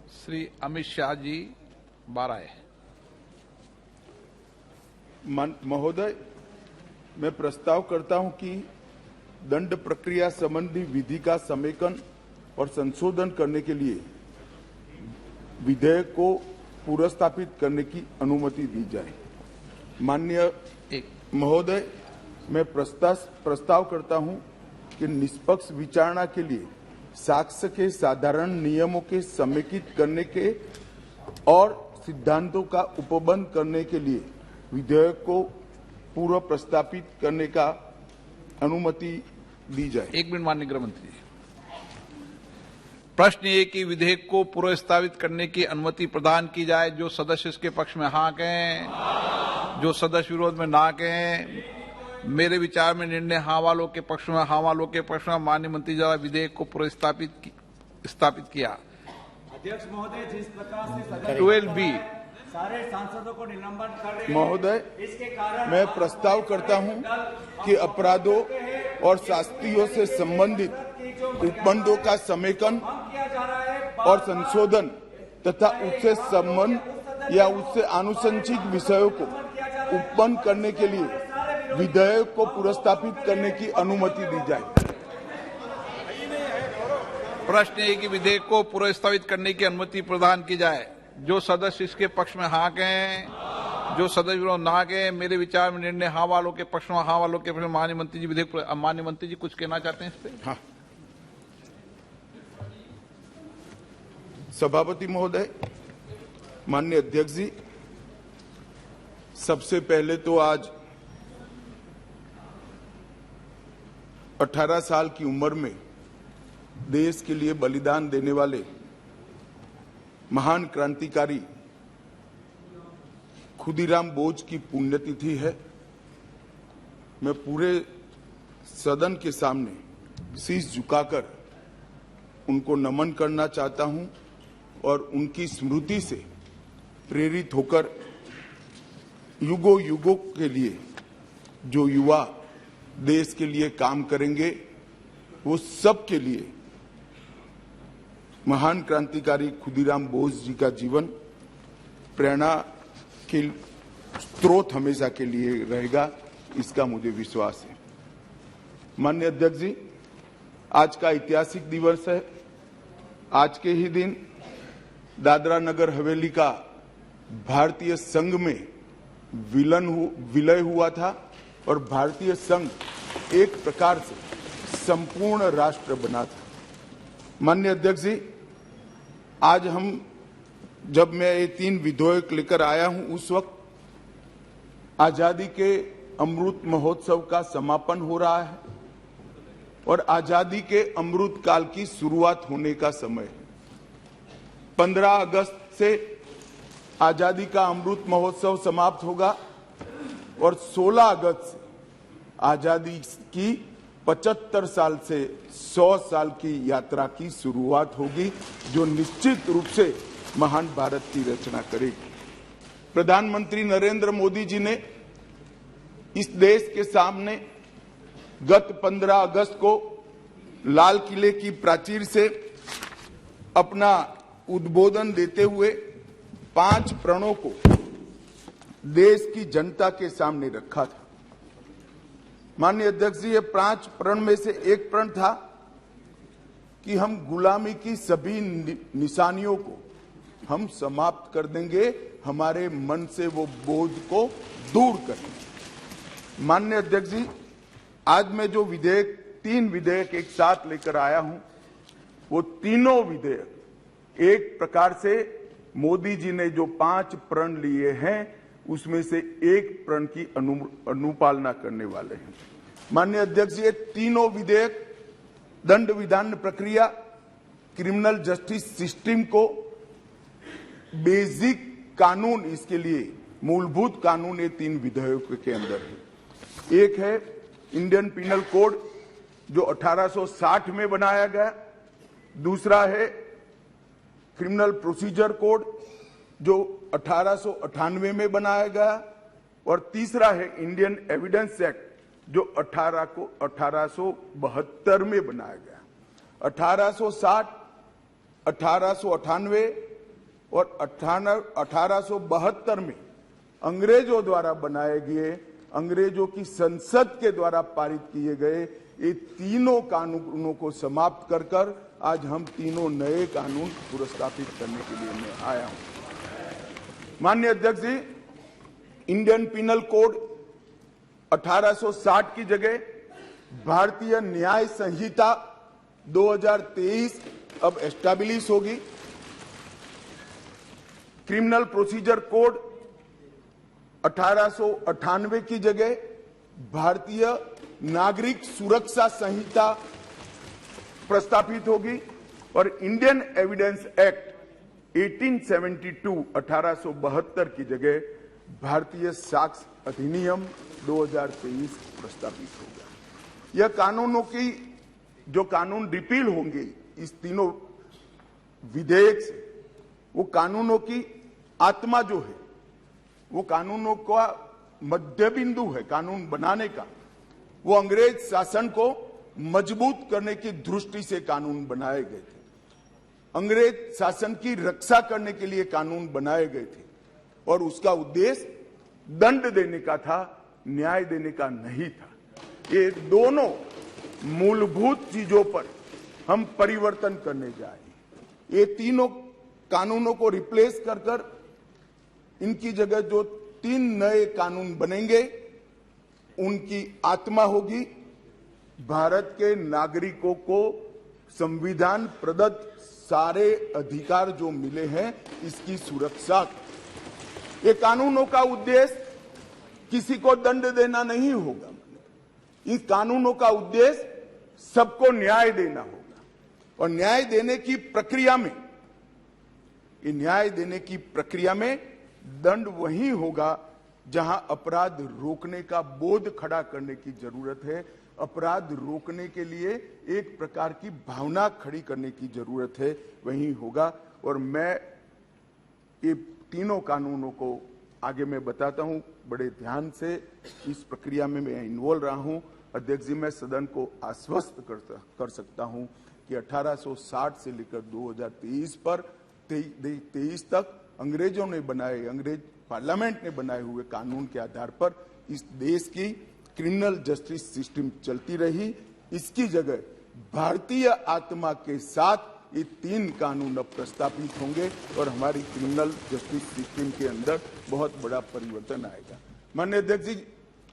श्री अमित शाह जी 12 है। महोदय, मैं प्रस्ताव करता हूं कि दंड प्रक्रिया संबंधी विधि का समेकन और संशोधन करने के लिए विधेयक को पुनर्स्थापित करने की अनुमति दी जाए। माननीय महोदय, मैं प्रस्ताव करता हूं कि निष्पक्ष विचारणा के लिए साक्ष्य के साधारण नियमों के समेकित करने के और सिद्धांतों का उपबंध करने के लिए विधेयक को पूर्व प्रस्तापित करने का अनुमति दी जाए। 1 मिनट माननीय गृह मंत्री जी। प्रश्न ये कि विधेयक को पुनर्स्थापित करने की अनुमति प्रदान की जाए। जो सदस्य इसके पक्ष में हाँ कहें, जो सदस्य विरोध में ना कहें। मेरे विचार में निर्णय हाँ वालों के पक्ष में, हाँ वालों के पक्ष में। माननीय मंत्री द्वारा विधेयक को स्थापित किया। अध्यक्ष महोदय, जिस प्रकार से 12B सारे सांसदों को निलंबन कर रहे हैं, महोदय, इसके कारण मैं प्रस्ताव करता हूं कि अपराधों और शास्तियों से संबंधित उपबंधों का समेकन और संशोधन तथा उससे संबंध या उससे आनुषंगिक विषयों को उपबंध करने के लिए विधेयक को पुनर्स्थापित करने की अनुमति दी जाए। प्रश्न है कि विधेयक को पुनर्स्थापित करने की अनुमति प्रदान की जाए। जो सदस्य इसके पक्ष में हाँ कहें, जो सदस्य विरोध ना कहें। मेरे विचार में निर्णय हाँ वालों के पक्ष में, हाँ वालों के पक्ष में। माननीय मंत्री जी विधेयक। माननीय मंत्री जी कुछ कहना चाहते हैं इस पे? हाँ। सभापति महोदय, माननीय अध्यक्ष जी, सबसे पहले तो आज 18 साल की उम्र में देश के लिए बलिदान देने वाले महान क्रांतिकारी खुदीराम बोस की पुण्यतिथि है। मैं पूरे सदन के सामने शीश झुकाकर उनको नमन करना चाहता हूं और उनकी स्मृति से प्रेरित होकर युगों युगों के लिए जो युवा देश के लिए काम करेंगे, वो सब के लिए महान क्रांतिकारी खुदीराम बोस जी का जीवन प्रेरणा के स्रोत हमेशा के लिए रहेगा, इसका मुझे विश्वास है। माननीय अध्यक्ष जी, आज का ऐतिहासिक दिवस है। आज के ही दिन दादरा नगर हवेली का भारतीय संघ में विलय हुआ था और भारतीय संघ एक प्रकार से संपूर्ण राष्ट्र बना था। माननीय अध्यक्ष जी, आज जब मैं ये 3 विधेयक लेकर आया हूं, उस वक्त आजादी के अमृत महोत्सव का समापन हो रहा है और आजादी के अमृत काल की शुरुआत होने का समय है। 15 अगस्त से आजादी का अमृत महोत्सव समाप्त होगा और 16 अगस्त से आजादी की 75 साल से 100 साल की यात्रा की शुरुआत होगी, जो निश्चित रूप से महान भारत की रचना करेगी। प्रधानमंत्री नरेंद्र मोदी जी ने इस देश के सामने गत 15 अगस्त को लाल किले की प्राचीर से अपना उद्बोधन देते हुए 5 प्रणों को देश की जनता के सामने रखा था। माननीय अध्यक्ष जी, ये 5 प्रण में से एक प्रण था कि हम गुलामी की सभी निशानियों को हम समाप्त कर देंगे, हमारे मन से वो बोझ को दूर करेंगे। माननीय अध्यक्ष जी, आज मैं जो 3 विधेयक एक साथ लेकर आया हूं, वो तीनों विधेयक एक प्रकार से मोदी जी ने जो 5 प्रण लिए हैं, उसमें से एक प्रण की अनुपालना करने वाले हैं। माननीय अध्यक्ष जी, ये तीनों विधेयक दंड विधान प्रक्रिया, क्रिमिनल जस्टिस सिस्टम को बेसिक कानून, इसके लिए मूलभूत कानून ये 3 विधेयकों के अंदर है। एक है इंडियन पिनल कोड जो 1860 में बनाया गया, दूसरा है क्रिमिनल प्रोसीजर कोड जो 1898 में बनाया गया और तीसरा है इंडियन एविडेंस एक्ट जो 1872 में बनाया गया। 1860, 1898, और 1872 में अंग्रेजों द्वारा बनाए गए, अंग्रेजों की संसद के द्वारा पारित किए गए ये तीनों कानूनों को समाप्त कर आज हम तीनों नए कानून पुरस्कृत करने के लिए मैं आया हूं। माननीय अध्यक्ष जी, इंडियन पिनल कोड 1860 की जगह भारतीय न्याय संहिता 2023 अब एस्टैब्लिश होगी। क्रिमिनल प्रोसीजर कोड 1898 की जगह भारतीय नागरिक सुरक्षा संहिता प्रस्तावित होगी और इंडियन एविडेंस एक्ट 1872 की जगह भारतीय साक्ष्य अधिनियम 2023 प्रस्तावित होगा। यह कानूनों की जो कानून रिपील होंगे इस तीनों विधेयक से, वो कानूनों की आत्मा जो है, वो कानूनों का मध्य बिंदु है कानून बनाने का, वो अंग्रेज शासन को मजबूत करने की दृष्टि से कानून बनाए गए थे। अंग्रेज शासन की रक्षा करने के लिए कानून बनाए गए थे और उसका उद्देश्य दंड देने का था, न्याय देने का नहीं था। ये दोनों मूलभूत चीजों पर हम परिवर्तन करने जा रहे हैं। ये तीनों कानूनों को रिप्लेस कर इनकी जगह जो 3 नए कानून बनेंगे उनकी आत्मा होगी भारत के नागरिकों को संविधान प्रदत्त सारे अधिकार जो मिले हैं इसकी सुरक्षा। ये कानूनों का उद्देश्य किसी को दंड देना नहीं होगा। इन कानूनों का उद्देश्य सबको न्याय देना होगा और न्याय देने की प्रक्रिया में दंड वही होगा जहां अपराध रोकने का बोध खड़ा करने की जरूरत है। अपराध रोकने के लिए एक प्रकार की भावना खड़ी करने की जरूरत है, वही होगा। और मैं ये तीनों कानूनों को आगे मैं बताता हूं, बड़े ध्यान से इस प्रक्रिया में मैं इन्वॉल्व रहा हूं। अध्यक्ष जी, मैं सदन को आश्वस्त कर सकता हूं कि 1860 से लेकर 2023 पर 23 तक अंग्रेजों ने बनाए, अंग्रेज पार्लियामेंट ने बनाए हुए कानून के आधार पर इस देश की क्रिमिनल जस्टिस सिस्टम चलती रही। इसकी जगह भारतीय आत्मा के साथ ये 3 कानून अब प्रस्तावित होंगे और हमारी क्रिमिनल जस्टिस सिस्टम के अंदर बहुत बड़ा परिवर्तन आएगा। माननीय अध्यक्ष जी,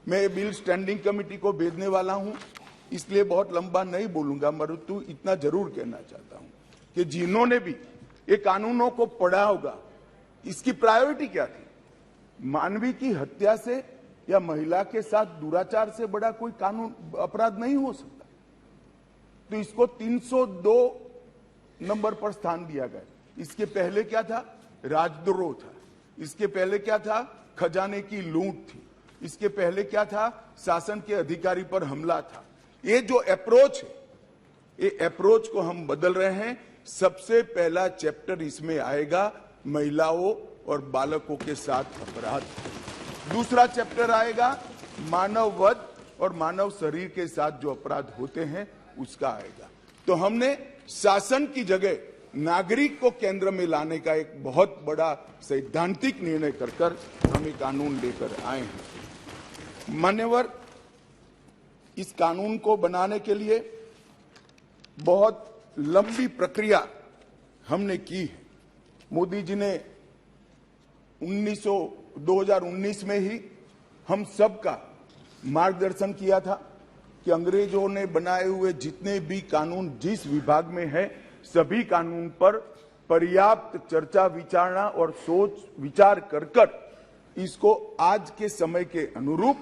मैं ये बिल स्टैंडिंग कमेटी को भेजने वाला हूं, इसलिए बहुत लंबा नहीं बोलूंगा, परंतु इतना जरूर कहना चाहता हूं कि जिन्होंने भी ये कानूनों को पढ़ा होगा, इसकी प्रायोरिटी क्या थी? मानवी की हत्या से या महिला के साथ दुराचार से बड़ा कोई कानून अपराध नहीं हो सकता, तो इसको 302 नंबर पर स्थान दिया गया। इसके पहले क्या था? राजद्रोह था। इसके पहले क्या था? खजाने की लूट थी। इसके पहले क्या था? शासन के अधिकारी पर हमला था। ये जो अप्रोच है, ये अप्रोच को हम बदल रहे हैं। सबसे पहला चैप्टर इसमें आएगा महिलाओं और बालकों के साथ अपराध। दूसरा चैप्टर आएगा मानव वध और मानव शरीर के साथ जो अपराध होते हैं उसका आएगा। तो हमने शासन की जगह नागरिक को केंद्र में लाने का एक बहुत बड़ा सैद्धांतिक निर्णय कर हम ये कानून लेकर आए हैं। मान्यवर, इस कानून को बनाने के लिए बहुत लंबी प्रक्रिया हमने की है। मोदी जी ने 2019 में ही हम सबका मार्गदर्शन किया था कि अंग्रेजों ने बनाए हुए जितने भी कानून जिस विभाग में है, सभी कानून पर पर्याप्त चर्चा विचारणा और सोच विचार कर इसको आज के समय के अनुरूप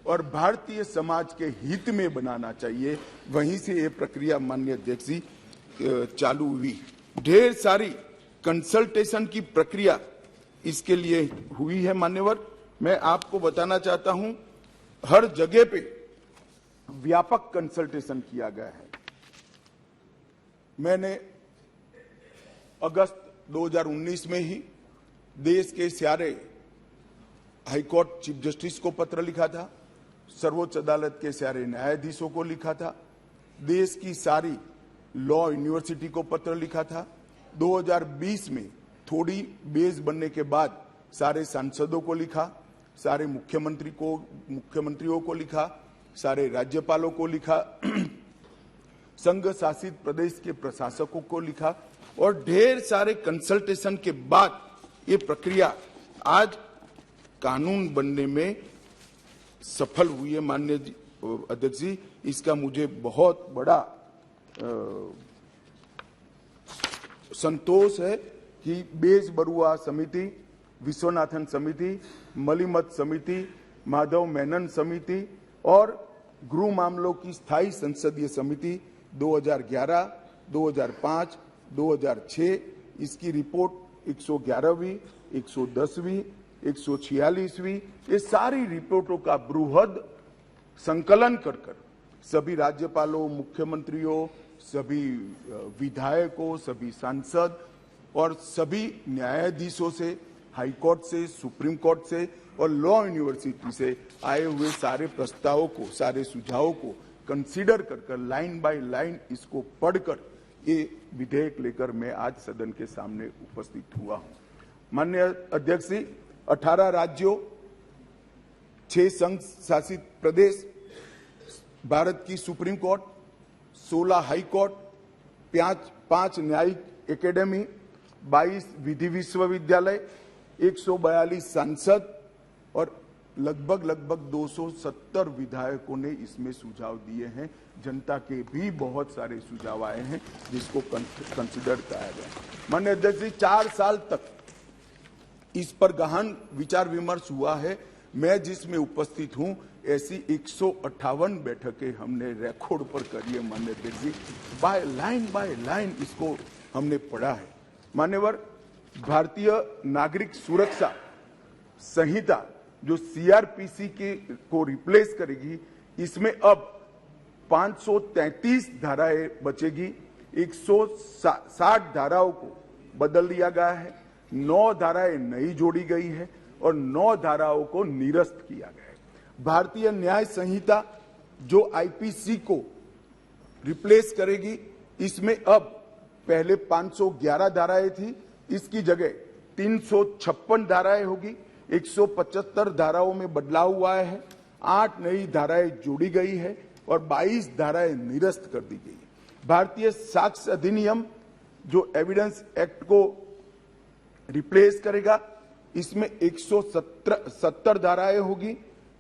और भारतीय समाज के हित में बनाना चाहिए। वहीं से ये प्रक्रिया माननीय अध्यक्ष जी चालू हुई। ढेर सारी कंसल्टेशन की प्रक्रिया इसके लिए हुई है। मान्यवर, मैं आपको बताना चाहता हूं, हर जगह पे व्यापक कंसल्टेशन किया गया है। मैंने अगस्त 2019 में ही देश के सारे हाईकोर्ट चीफ जस्टिस को पत्र लिखा था, सर्वोच्च अदालत के सारे न्यायाधीशों को लिखा था, देश की सारी लॉ यूनिवर्सिटी को पत्र लिखा था। 2020 में थोड़ी बेस बनने के बाद सारे सांसदों को लिखा, सारे मुख्यमंत्रियों को लिखा, सारे राज्यपालों को लिखा, संघ शासित प्रदेश के प्रशासकों को लिखा और ढेर सारे कंसल्टेशन के बाद ये प्रक्रिया आज कानून बनने में सफल हुई है। माननीय अध्यक्ष जी, इसका मुझे बहुत बड़ा संतोष है कि बेस बरुआ समिति, विश्वनाथन समिति, मलिमत समिति, माधव मेनन समिति और गृह मामलों की स्थायी संसदीय समिति 2011, 2005, 2006 इसकी रिपोर्ट 111वीं, 110वीं, 146वीं ये सारी रिपोर्टों का बृहद संकलन कर सभी राज्यपालों, मुख्यमंत्रियों, सभी विधायकों, सभी सांसद और सभी न्यायाधीशों से, हाई कोर्ट से, सुप्रीम कोर्ट से और लॉ यूनिवर्सिटी से आए हुए सारे प्रस्तावों को, सारे सुझावों को कंसीडर कर लाइन बाय लाइन इसको पढ़कर ये विधेयक लेकर मैं आज सदन के सामने उपस्थित हुआ हूं। माननीय अध्यक्ष जी, 18 राज्यों, 6 संघ शासित प्रदेश, भारत की सुप्रीम कोर्ट, 16 हाई कोर्ट, 5 न्यायिक एकेडमी, 22 विधि विश्वविद्यालय, 142 सांसद और लगभग 270 विधायकों ने इसमें सुझाव दिए हैं। जनता के भी बहुत सारे सुझाव आए हैं जिसको कंसिडर किया गया। माननीय अध्यक्ष जी, 4 साल तक इस पर गहन विचार विमर्श हुआ है। मैं जिसमें उपस्थित हूं ऐसी 158 बैठकें हमने रिकॉर्ड पर करी है। माननीय अध्यक्ष जी, बाय लाइन इसको हमने पढ़ा है। मान्यवर, भारतीय नागरिक सुरक्षा संहिता जो सीआरपीसी को रिप्लेस करेगी, इसमें अब 533 धाराएं बचेगी, 160 धाराओं को बदल दिया गया है, 9 धाराएं नई जोड़ी गई है और 9 धाराओं को निरस्त किया गया है। भारतीय न्याय संहिता जो आईपीसी को रिप्लेस करेगी, इसमें अब पहले 511 धाराएं थी, इसकी जगह 356 धाराएं होगी, 175 धाराओं में बदलाव हुआ है, 8 नई धाराएं जोड़ी गई है और 22 धाराएं निरस्त कर दी गई है। भारतीय साक्ष्य अधिनियम जो एविडेंस एक्ट को रिप्लेस करेगा, इसमें 170 धाराएं होगी,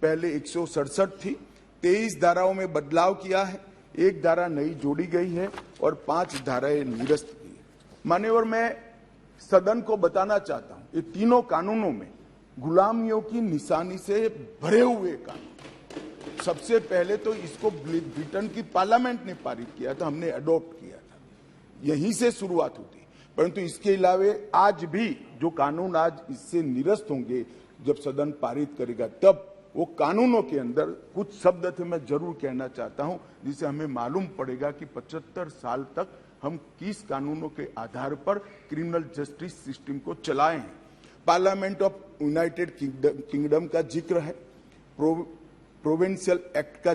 पहले 167 थी, 23 धाराओं में बदलाव किया है, 1 धारा नई जोड़ी गई है और 5 धाराएं निरस्त की है। मान्यवर, मैं सदन को बताना चाहता हूं, ये तीनों कानूनों में गुलामियों की निशानी से भरे हुए कानून। सबसे पहले तो इसको ब्रिटेन की पार्लियामेंट ने पारित किया था, हमने अडॉप्ट किया था, यहीं से शुरुआत होती। परंतु इसके अलावा आज भी जो कानून आज इससे निरस्त होंगे, जब सदन पारित करेगा तब वो कानूनों के अंदर कुछ शब्द थे मैं जरूर कहना चाहता हूं, जिससे हमें मालूम पड़ेगा कि 75 साल तक हम किस कानूनों के आधार पर क्रिमिनल जस्टिस सिस्टम को चलाए हैं। पार्लियामेंट ऑफ यूनाइटेड किंगडम का जिक्र है, प्रोविंशियल एक्ट का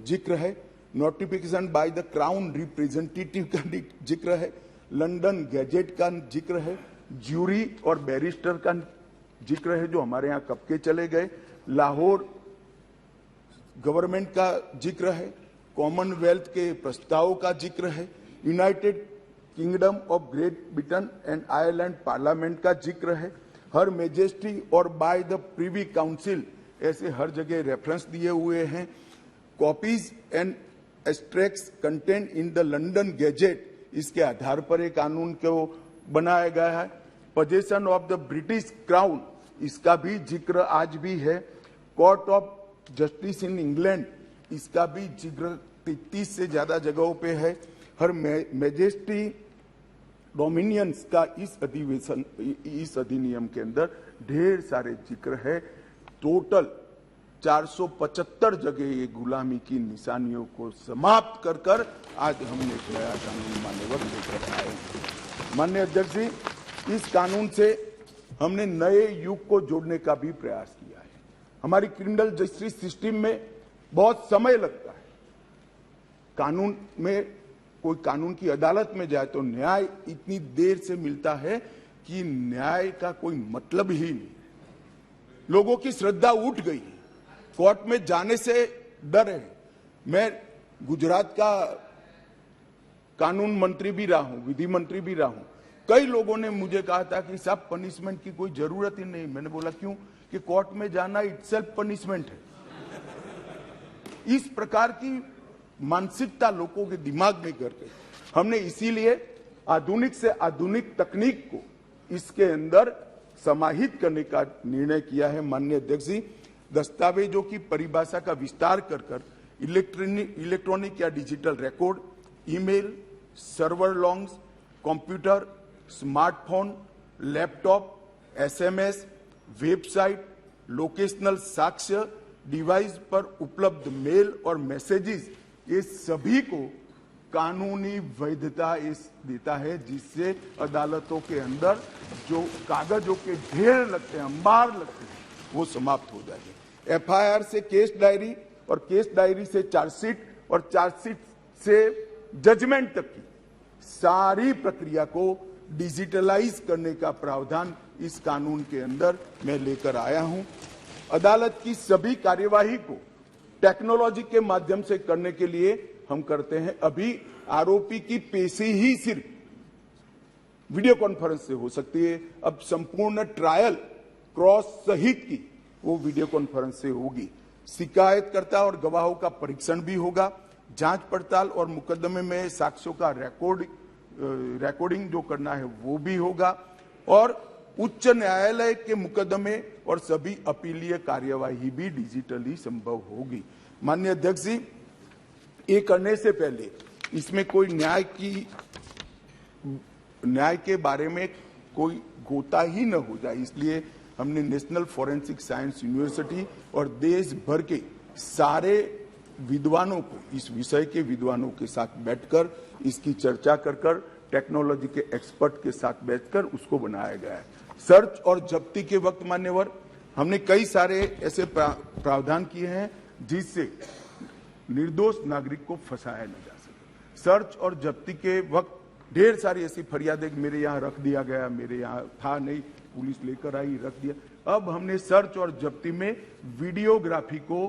जिक्र है, notification by the crown representative का जिक्र है, लंदन गैजेट का जिक्र है, ज्यूरी और बैरिस्टर का जिक्र है जो हमारे यहाँ कब के चले गए, लाहौर गवर्नमेंट का जिक्र है, कॉमनवेल्थ के प्रस्तावों का जिक्र है, United kingdom of great Britain and Ireland parliament का जिक्र है, हर मेजेस्टी और बाय द प्रीवी काउंसिल, ऐसे हर जगह रेफरेंस दिए हुए हैं। Copies and extracts content in the London gadget, इसके आधार पर एक कानून को बनाया गया है। Possession of the British crown, इसका भी जिक्र आज भी है। Court of justice in England, इसका भी जिक्र 33 से ज्यादा जगहों पे है। हर मैजेस्टी डोमिनियंस का इस अधिनियम के अंदर ढेर सारे जिक्र है। टोटल 475 जगह ये गुलामी की निशानियों को समाप्त कर आज हमने एक नया कानून मान्यवर लेकर आए हैं। माननीय अध्यक्ष जी, इस कानून से हमने नए युग को जोड़ने का भी प्रयास किया है। हमारी क्रिमिनल जस्टिस सिस्टम में बहुत समय लगता है, कानून में कोई कानून की अदालत में जाए तो न्याय इतनी देर से मिलता है कि न्याय का कोई मतलब ही नहीं। लोगों की श्रद्धा उठ गई है, कोर्ट में जाने से डर है। मैं गुजरात का कानून मंत्री भी रहा हूं, विधि मंत्री भी रहा हूं। कई लोगों ने मुझे कहा था कि साहब पनिशमेंट की कोई जरूरत ही नहीं। मैंने बोला क्यों? कि कोर्ट में जाना इटसेल्फ पनिशमेंट है। इस प्रकार की मानसिकता लोगों के दिमाग में कर गई। हमने इसीलिए आधुनिक से आधुनिक तकनीक को इसके अंदर समाहित करने का निर्णय किया है। माननीय अध्यक्ष जी, दस्तावेजों की परिभाषा का विस्तार कर इलेक्ट्रॉनिक या digital record, email, server longs, computer, smartphone, laptop, SMS, website, locational साक्ष्य, डिवाइस पर उपलब्ध मेल और मैसेजेस, ये सभी को कानूनी वैधता देता है, जिससे अदालतों के अंदर जो कागजों के ढेर लगते हैं, अंबार लगते हैं, वो समाप्त हो जाएंगे। एफआईआर से केस डायरी और केस डायरी से चार्जशीट और चार्जशीट से जजमेंट तक की सारी प्रक्रिया को डिजिटलाइज करने का प्रावधान इस कानून के अंदर मैं लेकर आया हूं। अदालत की सभी कार्यवाही को टेक्नोलॉजी के माध्यम से करने के लिए हम करते हैं। अभी आरोपी की पेशी ही सिर्फ वीडियो कॉन्फ्रेंस से हो सकती है, अब संपूर्ण ट्रायल क्रॉस सहित की वो वीडियो कॉन्फ्रेंस से होगी। शिकायतकर्ता और गवाहों का परीक्षण भी होगा। जांच पड़ताल और मुकदमे में साक्ष्यों का रिकॉर्डिंग जो करना है वो भी होगा, और उच्च न्यायालय के मुकदमे और सभी अपीलीय कार्यवाही भी डिजिटली संभव होगी। माननीय अध्यक्ष जी, ये करने से पहले इसमें कोई न्याय के बारे में कोई गोता ही न हो जाए, इसलिए हमने नेशनल फॉरेंसिक साइंस यूनिवर्सिटी और देश भर के सारे विद्वानों को, इस विषय के विद्वानों के साथ बैठकर इसकी चर्चा कर टेक्नोलॉजी के एक्सपर्ट के साथ बैठकर उसको बनाया गया है। सर्च और जब्ती के वक्त मान्यवर हमने कई सारे ऐसे प्रावधान किए हैं जिससे निर्दोष नागरिक को फंसाया न जा सके। सर्च और जब्ती के वक्त ढेर सारी ऐसी फरियादें, मेरे यहाँ रख दिया गया, मेरे यहाँ था नहीं, पुलिस लेकर आई, रख दिया। अब हमने सर्च और जब्ती में वीडियोग्राफी को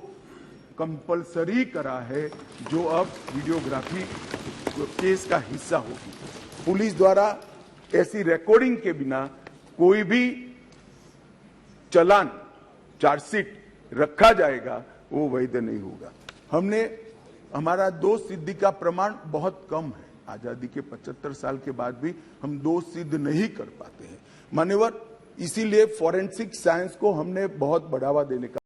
कंपलसरी करा है, जो अब वीडियोग्राफी केस का हिस्सा होगी। पुलिस द्वारा ऐसी रिकॉर्डिंग के बिना कोई भी चालान, चार्जशीट रखा जाएगा वो वैध नहीं होगा। हमारा दोष सिद्धि का प्रमाण बहुत कम है। आजादी के 75 साल के बाद भी हम दोष सिद्ध नहीं कर पाते हैं मान्यवर। इसीलिए फॉरेंसिक साइंस को हमने बहुत बढ़ावा देने का